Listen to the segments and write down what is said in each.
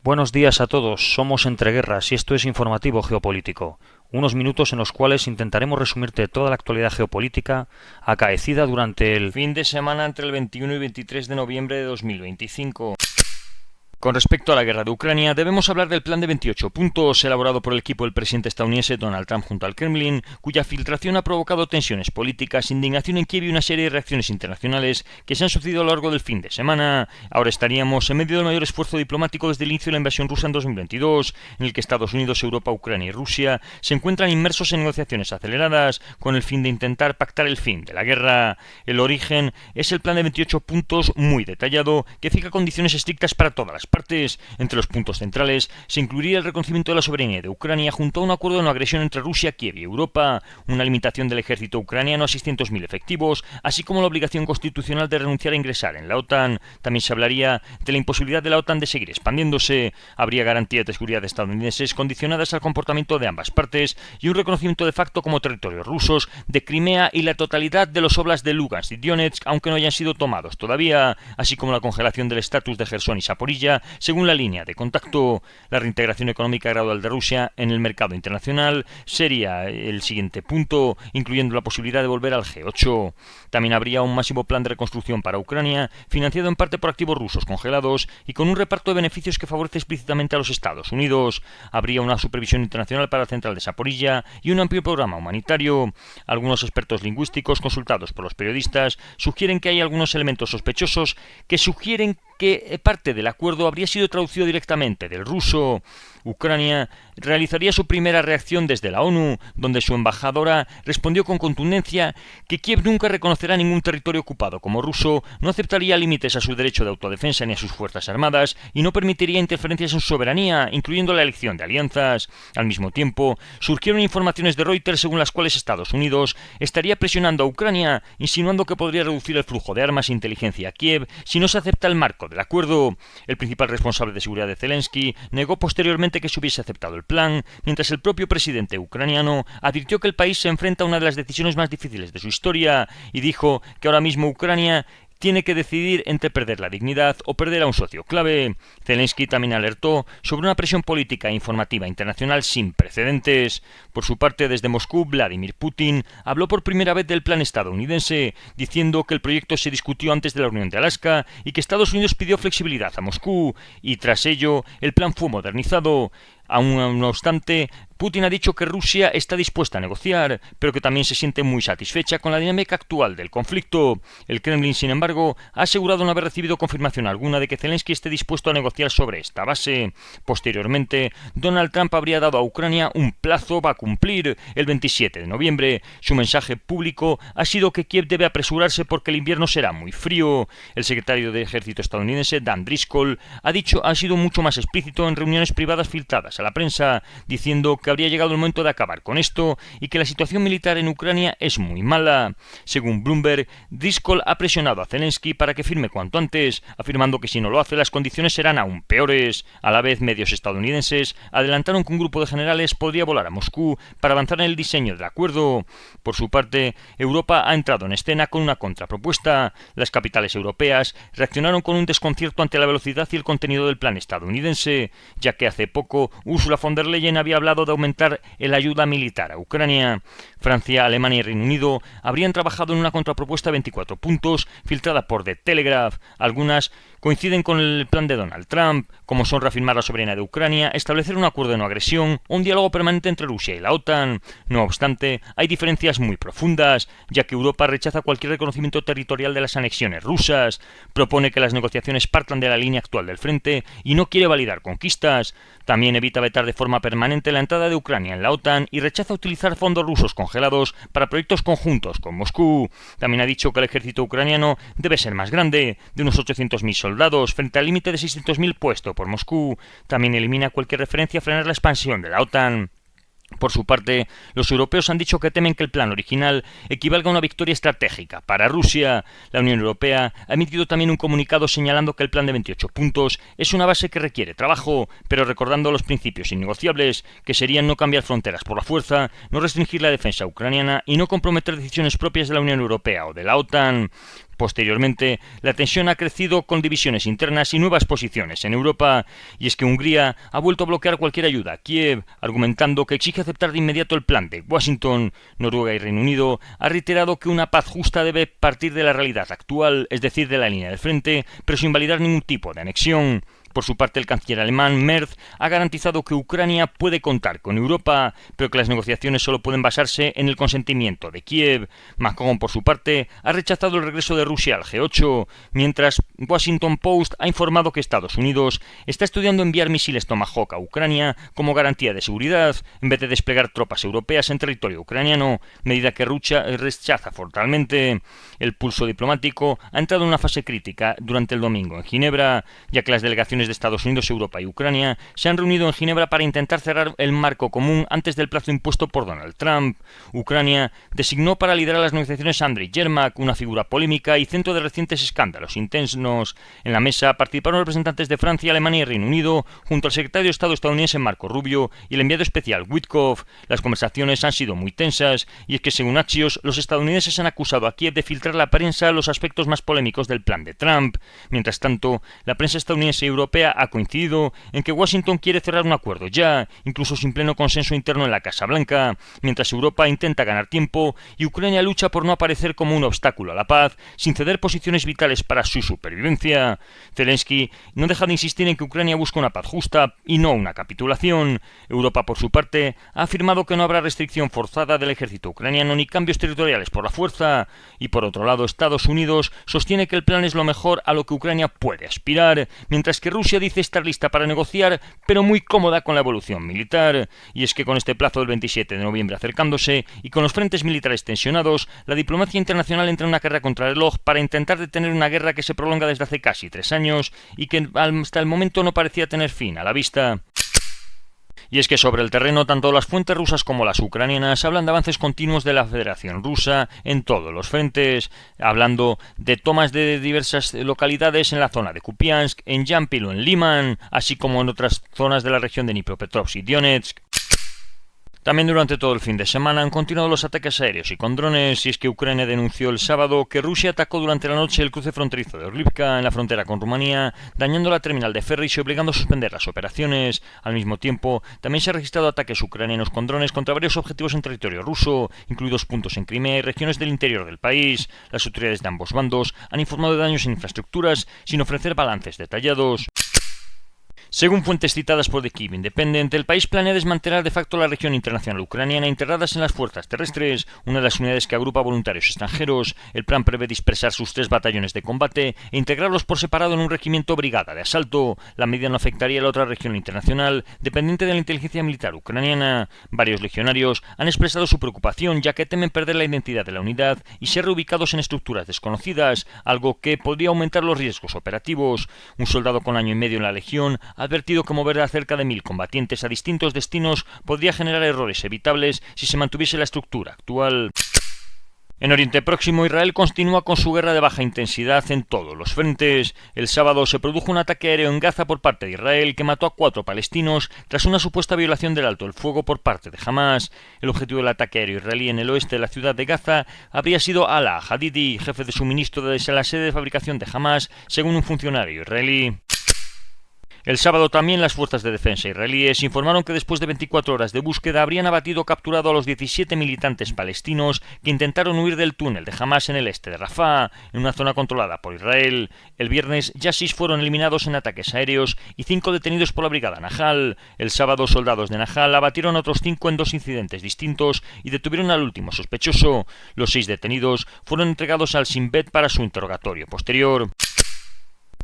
Buenos días a todos, somos Entreguerras y esto es Informativo Geopolítico, unos minutos en los cuales intentaremos resumirte toda la actualidad geopolítica acaecida durante el fin de semana entre el 21 y 23 de noviembre de 2025. Con respecto a la guerra de Ucrania, debemos hablar del plan de 28 puntos elaborado por el equipo del presidente estadounidense Donald Trump junto al Kremlin, cuya filtración ha provocado tensiones políticas, indignación en Kiev y una serie de reacciones internacionales que se han sucedido a lo largo del fin de semana. Ahora estaríamos en medio del mayor esfuerzo diplomático desde el inicio de la invasión rusa en 2022, en el que Estados Unidos, Europa, Ucrania y Rusia se encuentran inmersos en negociaciones aceleradas con el fin de intentar pactar el fin de la guerra. El origen es el plan de 28 puntos muy detallado que fija condiciones estrictas para todas las partes. Entre los puntos centrales se incluiría el reconocimiento de la soberanía de Ucrania junto a un acuerdo de no agresión entre Rusia, Kiev y Europa, una limitación del ejército ucraniano a 600.000 efectivos, así como la obligación constitucional de renunciar a ingresar en la OTAN. También se hablaría de la imposibilidad de la OTAN de seguir expandiéndose. Habría garantías de seguridad estadounidenses condicionadas al comportamiento de ambas partes y un reconocimiento de facto como territorios rusos de Crimea y la totalidad de los óblasts de Lugansk y Donetsk, aunque no hayan sido tomados todavía, así como la congelación del estatus de Jersón y Zaporilla según la línea de contacto. La reintegración económica gradual de Rusia en el mercado internacional sería el siguiente punto, incluyendo la posibilidad de volver al G8. También habría un masivo plan de reconstrucción para Ucrania, financiado en parte por activos rusos congelados y con un reparto de beneficios que favorece explícitamente a los Estados Unidos. Habría una supervisión internacional para la central de Zaporilla y un amplio programa humanitario. Algunos expertos lingüísticos consultados por los periodistas sugieren que hay algunos elementos sospechosos que sugieren que parte del acuerdo habría sido traducido directamente del ruso. Ucrania realizaría su primera reacción desde la ONU, donde su embajadora respondió con contundencia que Kiev nunca reconocerá ningún territorio ocupado como ruso, no aceptaría límites a su derecho de autodefensa ni a sus fuerzas armadas y no permitiría interferencias en su soberanía, incluyendo la elección de alianzas. Al mismo tiempo, surgieron informaciones de Reuters según las cuales Estados Unidos estaría presionando a Ucrania, insinuando que podría reducir el flujo de armas e inteligencia a Kiev si no se acepta el marco del acuerdo. El principal responsable de seguridad de Zelensky negó posteriormente que se hubiese aceptado el plan, mientras el propio presidente ucraniano advirtió que el país se enfrenta a una de las decisiones más difíciles de su historia y dijo que ahora mismo Ucrania tiene que decidir entre perder la dignidad o perder a un socio clave. Zelensky también alertó sobre una presión política e informativa internacional sin precedentes. Por su parte, desde Moscú, Vladimir Putin habló por primera vez del plan estadounidense, diciendo que el proyecto se discutió antes de la reunión de Alaska y que Estados Unidos pidió flexibilidad a Moscú, y tras ello el plan fue modernizado. Aún no obstante, Putin ha dicho que Rusia está dispuesta a negociar, pero que también se siente muy satisfecha con la dinámica actual del conflicto. El Kremlin, sin embargo, ha asegurado no haber recibido confirmación alguna de que Zelensky esté dispuesto a negociar sobre esta base. Posteriormente, Donald Trump habría dado a Ucrania un plazo para cumplir el 27 de noviembre. Su mensaje público ha sido que Kiev debe apresurarse porque el invierno será muy frío. El secretario de Ejército estadounidense, Dan Driscoll, ha sido mucho más explícito en reuniones privadas filtradas a la prensa, diciendo que habría llegado el momento de acabar con esto y que la situación militar en Ucrania es muy mala. Según Bloomberg, Driscoll ha presionado a Zelensky para que firme cuanto antes, afirmando que si no lo hace las condiciones serán aún peores. A la vez, medios estadounidenses adelantaron que un grupo de generales podría volar a Moscú para avanzar en el diseño del acuerdo. Por su parte, Europa ha entrado en escena con una contrapropuesta. Las capitales europeas reaccionaron con un desconcierto ante la velocidad y el contenido del plan estadounidense, ya que hace poco Ursula von der Leyen había hablado de aumentar la ayuda militar a Ucrania. Francia, Alemania y Reino Unido habrían trabajado en una contrapropuesta de 24 puntos filtrada por The Telegraph. Algunas coinciden con el plan de Donald Trump, como son reafirmar la soberanía de Ucrania, establecer un acuerdo de no agresión o un diálogo permanente entre Rusia y la OTAN. No obstante, hay diferencias muy profundas, ya que Europa rechaza cualquier reconocimiento territorial de las anexiones rusas, propone que las negociaciones partan de la línea actual del frente y no quiere validar conquistas. También evita vetar de forma permanente la entrada de Ucrania en la OTAN y rechaza utilizar fondos rusos congelados para proyectos conjuntos con Moscú. También ha dicho que el ejército ucraniano debe ser más grande, de unos 800.000 soldados, frente al límite de 600.000 puesto por Moscú. También elimina cualquier referencia a frenar la expansión de la OTAN. Por su parte, los europeos han dicho que temen que el plan original equivalga a una victoria estratégica para Rusia. La Unión Europea ha emitido también un comunicado señalando que el plan de 28 puntos es una base que requiere trabajo, pero recordando los principios innegociables, que serían no cambiar fronteras por la fuerza, no restringir la defensa ucraniana y no comprometer decisiones propias de la Unión Europea o de la OTAN. Posteriormente, la tensión ha crecido con divisiones internas y nuevas posiciones en Europa, y es que Hungría ha vuelto a bloquear cualquier ayuda a Kiev, argumentando que exige aceptar de inmediato el plan de Washington. Noruega y Reino Unido han reiterado que una paz justa debe partir de la realidad actual, es decir, de la línea del frente, pero sin validar ningún tipo de anexión. Por su parte, el canciller alemán Merz ha garantizado que Ucrania puede contar con Europa, pero que las negociaciones solo pueden basarse en el consentimiento de Kiev. Macron, por su parte, ha rechazado el regreso de Rusia al G8, mientras Washington Post ha informado que Estados Unidos está estudiando enviar misiles Tomahawk a Ucrania como garantía de seguridad, en vez de desplegar tropas europeas en territorio ucraniano, medida que Rusia rechaza frontalmente. El pulso diplomático ha entrado en una fase crítica durante el domingo en Ginebra, ya que las delegaciones de Estados Unidos, Europa y Ucrania se han reunido en Ginebra para intentar cerrar el marco común antes del plazo impuesto por Donald Trump. Ucrania designó para liderar las negociaciones a Andriy Yermak, una figura polémica y centro de recientes escándalos intensos. En la mesa participaron representantes de Francia, Alemania y Reino Unido, junto al secretario de Estado estadounidense Marco Rubio y el enviado especial Witkoff. Las conversaciones han sido muy tensas, y es que según Axios, los estadounidenses han acusado a Kiev de filtrar a la prensa los aspectos más polémicos del plan de Trump. Mientras tanto, la prensa estadounidense y europea ha coincidido en que Washington quiere cerrar un acuerdo ya, incluso sin pleno consenso interno en la Casa Blanca, mientras Europa intenta ganar tiempo y Ucrania lucha por no aparecer como un obstáculo a la paz, sin ceder posiciones vitales para su supervivencia. Zelensky no deja de insistir en que Ucrania busca una paz justa y no una capitulación. Europa, por su parte, ha afirmado que no habrá restricción forzada del ejército ucraniano ni cambios territoriales por la fuerza, y por otro lado Estados Unidos sostiene que el plan es lo mejor a lo que Ucrania puede aspirar, mientras que Rusia dice estar lista para negociar, pero muy cómoda con la evolución militar. Y es que con este plazo del 27 de noviembre acercándose y con los frentes militares tensionados, la diplomacia internacional entra en una carrera contra el reloj para intentar detener una guerra que se prolonga desde hace casi 3 años y que hasta el momento no parecía tener fin a la vista. Y es que sobre el terreno, tanto las fuentes rusas como las ucranianas hablan de avances continuos de la Federación Rusa en todos los frentes, hablando de tomas de diversas localidades en la zona de Kupiansk, en Yampil o en Liman, así como en otras zonas de la región de Dnipropetrovsk y Donetsk. También durante todo el fin de semana han continuado los ataques aéreos y con drones, y es que Ucrania denunció el sábado que Rusia atacó durante la noche el cruce fronterizo de Orlivka en la frontera con Rumanía, dañando la terminal de ferries y obligando a suspender las operaciones. Al mismo tiempo, también se han registrado ataques ucranianos con drones contra varios objetivos en territorio ruso, incluidos puntos en Crimea y regiones del interior del país. Las autoridades de ambos bandos han informado de daños en infraestructuras sin ofrecer balances detallados. Según fuentes citadas por The Kyiv Independent, el país planea desmantelar de facto la región internacional ucraniana integradas en las fuerzas terrestres, una de las unidades que agrupa voluntarios extranjeros. El plan prevé dispersar sus 3 batallones de combate e integrarlos por separado en un regimiento brigada de asalto. La medida no afectaría a la otra región internacional, dependiente de la inteligencia militar ucraniana. Varios legionarios han expresado su preocupación, ya que temen perder la identidad de la unidad y ser reubicados en estructuras desconocidas, algo que podría aumentar los riesgos operativos. Un soldado con año y medio en la legión ha advertido que mover a cerca de 1000 combatientes a distintos destinos podría generar errores evitables si se mantuviese la estructura actual. En Oriente Próximo, Israel continúa con su guerra de baja intensidad en todos los frentes. El sábado se produjo un ataque aéreo en Gaza por parte de Israel que mató a 4 palestinos tras una supuesta violación del alto el fuego por parte de Hamas. El objetivo del ataque aéreo israelí en el oeste de la ciudad de Gaza habría sido Alaa Hadidi, jefe de suministro de la sede de fabricación de Hamas, según un funcionario israelí. El sábado también las fuerzas de defensa israelíes informaron que después de 24 horas de búsqueda habrían abatido o capturado a los 17 militantes palestinos que intentaron huir del túnel de Hamas en el este de Rafah, en una zona controlada por Israel. El viernes ya 6 fueron eliminados en ataques aéreos y 5 detenidos por la brigada Nahal. El sábado soldados de Nahal abatieron a otros 5 en 2 incidentes distintos y detuvieron al último sospechoso. Los 6 detenidos fueron entregados al Shin Bet para su interrogatorio posterior.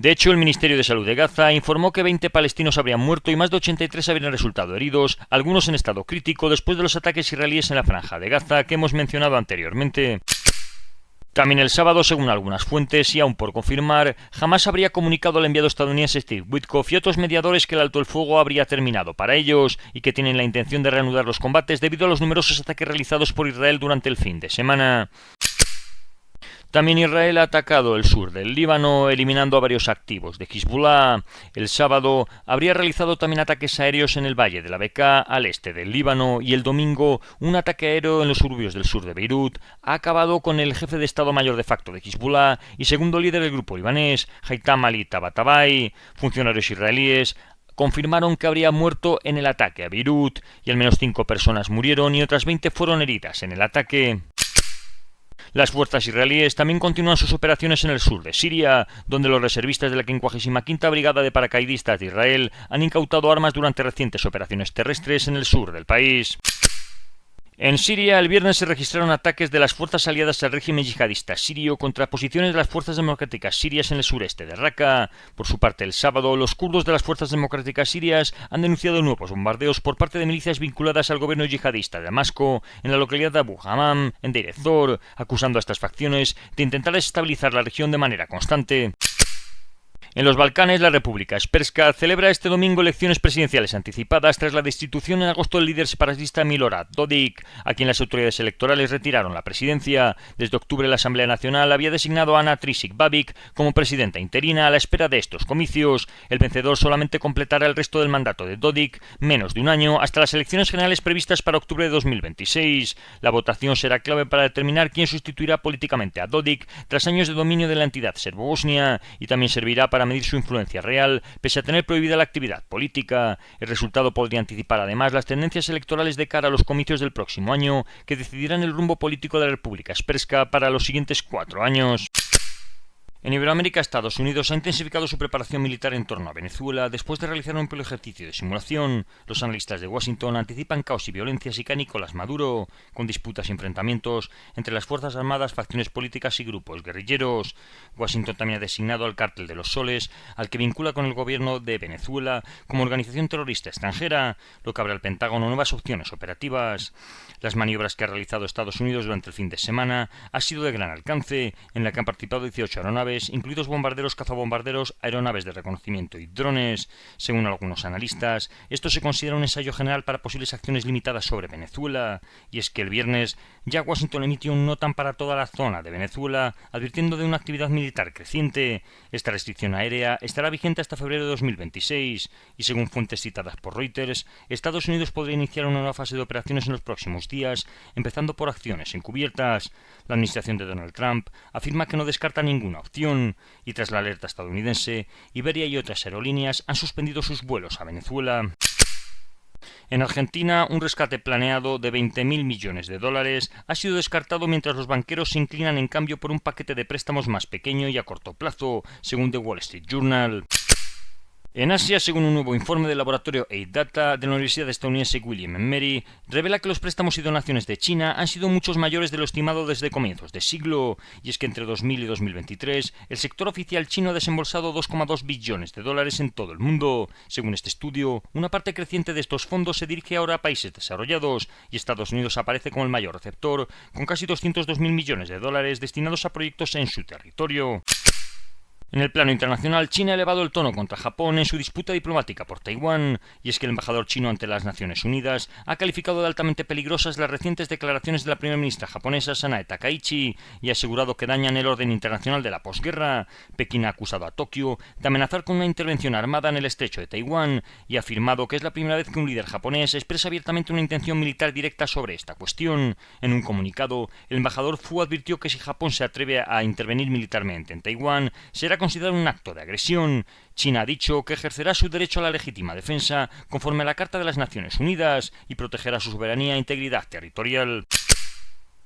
De hecho, el Ministerio de Salud de Gaza informó que 20 palestinos habrían muerto y más de 83 habrían resultado heridos, algunos en estado crítico después de los ataques israelíes en la franja de Gaza que hemos mencionado anteriormente. También el sábado, según algunas fuentes y aún por confirmar, Hamas habría comunicado al enviado estadounidense Steve Witkoff y otros mediadores que el alto el fuego habría terminado para ellos y que tienen la intención de reanudar los combates debido a los numerosos ataques realizados por Israel durante el fin de semana. También Israel ha atacado el sur del Líbano, eliminando a varios activos de Hezbollah. El sábado habría realizado también ataques aéreos en el valle de la Bekaa, al este del Líbano, y el domingo un ataque aéreo en los suburbios del sur de Beirut ha acabado con el jefe de Estado Mayor de facto de Hezbollah y segundo líder del grupo libanés, Haitham Ali Tabatabai. Funcionarios israelíes confirmaron que habría muerto en el ataque a Beirut y al menos 5 personas murieron y otras 20 fueron heridas en el ataque. Las fuerzas israelíes también continúan sus operaciones en el sur de Siria, donde los reservistas de la 55ª Brigada de Paracaidistas de Israel han incautado armas durante recientes operaciones terrestres en el sur del país. En Siria, el viernes se registraron ataques de las fuerzas aliadas al régimen yihadista sirio contra posiciones de las fuerzas democráticas sirias en el sureste de Raqqa. Por su parte, el sábado, los kurdos de las fuerzas democráticas sirias han denunciado nuevos bombardeos por parte de milicias vinculadas al gobierno yihadista de Damasco en la localidad de Abu Hammam, en Deir ez-Zor, acusando a estas facciones de intentar desestabilizar la región de manera constante. En los Balcanes, la República Srpska celebra este domingo elecciones presidenciales anticipadas tras la destitución en agosto del líder separatista Milorad Dodik, a quien las autoridades electorales retiraron la presidencia. Desde octubre, la Asamblea Nacional había designado a Ana Trisic-Babic como presidenta interina a la espera de estos comicios. El vencedor solamente completará el resto del mandato de Dodik, menos de un año, hasta las elecciones generales previstas para octubre de 2026. La votación será clave para determinar quién sustituirá políticamente a Dodik tras años de dominio de la entidad serbo-bosnia y también servirá para medir su influencia real, pese a tener prohibida la actividad política. El resultado podría anticipar además las tendencias electorales de cara a los comicios del próximo año, que decidirán el rumbo político de la República Srpska para los siguientes 4 años. En Iberoamérica, Estados Unidos ha intensificado su preparación militar en torno a Venezuela después de realizar un amplio ejercicio de simulación. Los analistas de Washington anticipan caos y violencia si cae Nicolás Maduro, con disputas y enfrentamientos entre las fuerzas armadas, facciones políticas y grupos guerrilleros. Washington también ha designado al Cártel de los Soles, al que vincula con el gobierno de Venezuela, como organización terrorista extranjera, lo que abre al Pentágono nuevas opciones operativas. Las maniobras que ha realizado Estados Unidos durante el fin de semana han sido de gran alcance, en la que han participado 18 aeronaves, incluidos bombarderos, cazabombarderos, aeronaves de reconocimiento y drones. Según algunos analistas, esto se considera un ensayo general para posibles acciones limitadas sobre Venezuela, y es que el viernes ya Washington emitió un NOTAM para toda la zona de Venezuela, advirtiendo de una actividad militar creciente. Esta restricción aérea estará vigente hasta febrero de 2026, y según fuentes citadas por Reuters, Estados Unidos podría iniciar una nueva fase de operaciones en los próximos días, empezando por acciones encubiertas. La administración de Donald Trump afirma que no descarta ninguna opción, y tras la alerta estadounidense, Iberia y otras aerolíneas han suspendido sus vuelos a Venezuela. En Argentina, un rescate planeado de 20.000 millones de dólares ha sido descartado mientras los banqueros se inclinan en cambio por un paquete de préstamos más pequeño y a corto plazo, según The Wall Street Journal. En Asia, según un nuevo informe del laboratorio A-Data de la Universidad estadounidense William & Mary, revela que los préstamos y donaciones de China han sido muchos mayores de lo estimado desde comienzos de siglo, y es que entre 2000 y 2023 el sector oficial chino ha desembolsado 2,2 billones de dólares en todo el mundo. Según este estudio, una parte creciente de estos fondos se dirige ahora a países desarrollados, y Estados Unidos aparece como el mayor receptor, con casi 202.000 millones de dólares destinados a proyectos en su territorio. En el plano internacional, China ha elevado el tono contra Japón en su disputa diplomática por Taiwán, y es que el embajador chino ante las Naciones Unidas ha calificado de altamente peligrosas las recientes declaraciones de la primera ministra japonesa Sanae Takaichi y ha asegurado que dañan el orden internacional de la posguerra. Pekín ha acusado a Tokio de amenazar con una intervención armada en el estrecho de Taiwán y ha afirmado que es la primera vez que un líder japonés expresa abiertamente una intención militar directa sobre esta cuestión. En un comunicado, el embajador Fu advirtió que si Japón se atreve a intervenir militarmente en Taiwán, será considerado un acto de agresión. China ha dicho que ejercerá su derecho a la legítima defensa conforme a la Carta de las Naciones Unidas y protegerá su soberanía e integridad territorial.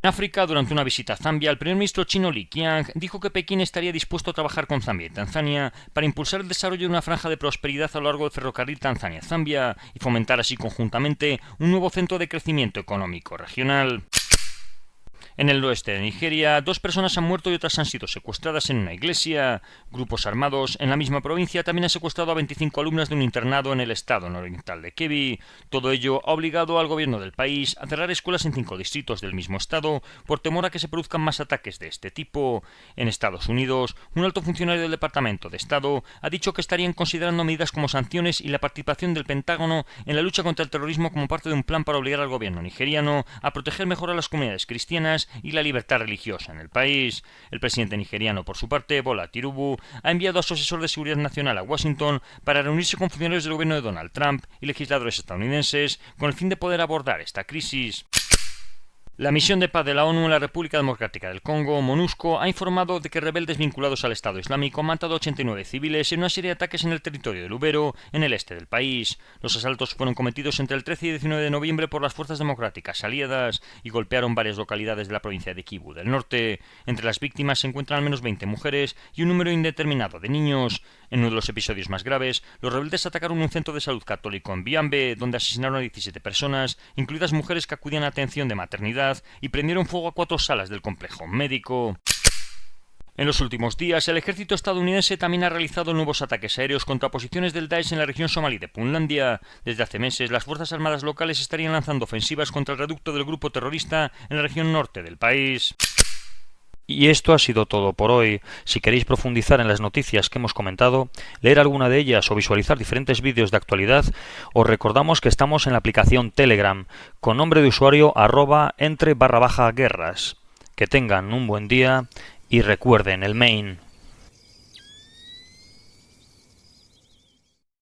En África, durante una visita a Zambia, el primer ministro chino Li Qiang dijo que Pekín estaría dispuesto a trabajar con Zambia y Tanzania para impulsar el desarrollo de una franja de prosperidad a lo largo del ferrocarril Tanzania-Zambia y fomentar así conjuntamente un nuevo centro de crecimiento económico regional. En el oeste de Nigeria, 2 personas han muerto y otras han sido secuestradas en una iglesia. Grupos armados en la misma provincia también han secuestrado a 25 alumnas de un internado en el estado nororiental de Kebbi. Todo ello ha obligado al gobierno del país a cerrar escuelas en 5 distritos del mismo estado por temor a que se produzcan más ataques de este tipo. En Estados Unidos, un alto funcionario del Departamento de Estado ha dicho que estarían considerando medidas como sanciones y la participación del Pentágono en la lucha contra el terrorismo como parte de un plan para obligar al gobierno nigeriano a proteger mejor a las comunidades cristianas y la libertad religiosa en el país. El presidente nigeriano, por su parte, Bola Tinubu, ha enviado a su asesor de seguridad nacional a Washington para reunirse con funcionarios del gobierno de Donald Trump y legisladores estadounidenses con el fin de poder abordar esta crisis. La misión de paz de la ONU en la República Democrática del Congo, MONUSCO, ha informado de que rebeldes vinculados al Estado Islámico han matado a 89 civiles en una serie de ataques en el territorio de Lubero, en el este del país. Los asaltos fueron cometidos entre el 13 y 19 de noviembre por las fuerzas democráticas aliadas y golpearon varias localidades de la provincia de Kivu del norte. Entre las víctimas se encuentran al menos 20 mujeres y un número indeterminado de niños. En uno de los episodios más graves, los rebeldes atacaron un centro de salud católico en Biambe, donde asesinaron a 17 personas, incluidas mujeres que acudían a atención de maternidad, y prendieron fuego a 4 salas del complejo médico. En los últimos días, el ejército estadounidense también ha realizado nuevos ataques aéreos contra posiciones del Daesh en la región somalí de Puntlandia. Desde hace meses, las fuerzas armadas locales estarían lanzando ofensivas contra el reducto del grupo terrorista en la región norte del país. Y esto ha sido todo por hoy. Si queréis profundizar en las noticias que hemos comentado, leer alguna de ellas o visualizar diferentes vídeos de actualidad, os recordamos que estamos en la aplicación Telegram, con nombre de usuario @entre_guerras. Que tengan un buen día y recuerden el main.